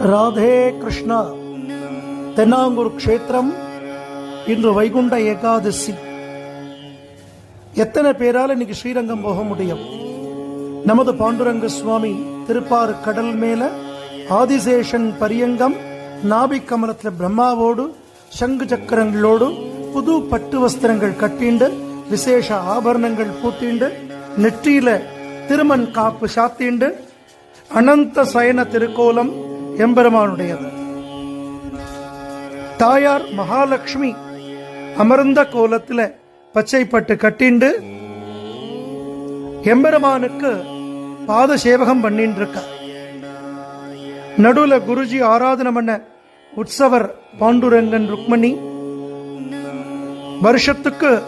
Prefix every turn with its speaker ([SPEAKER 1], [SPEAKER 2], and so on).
[SPEAKER 1] ராதே கிருஷ்ணா. தென்னாங்கூர் க்ஷேத்திரம். இன்று வைகுண்ட ஏகாதசி. எத்தனை பேரால் இன்னைக்கு ஸ்ரீரங்கம் போக முடியும்? நமது பாண்டுரங்க சுவாமி திருப்பாறு கடல் மேல ஆதிசேஷன் பரியங்கம் நாபிக் கமலத்தில் பிரம்மாவோடு சங்கு சக்கரங்களோடு புது பட்டு வஸ்திரங்கள் கட்டிண்டு விசேஷ ஆபரணங்கள் பூத்திண்டு நெற்றியில திருமண் காப்பு சாத்திண்டு அனந்த சயன திருக்கோலம் எம்பெருமானுடையது. தாயார் மகாலட்சுமி அமர்ந்த கோலத்தில் பச்சைப்பட்டு கட்டிண்டு எம்பெருமானுக்கு பாத சேவகம் பண்ணிட்டு இருக்க. நடுவில் குருஜி ஆராதனை பண்ண உற்சவர் பாண்டுரங்கன் ருக்மணி வருஷத்துக்கு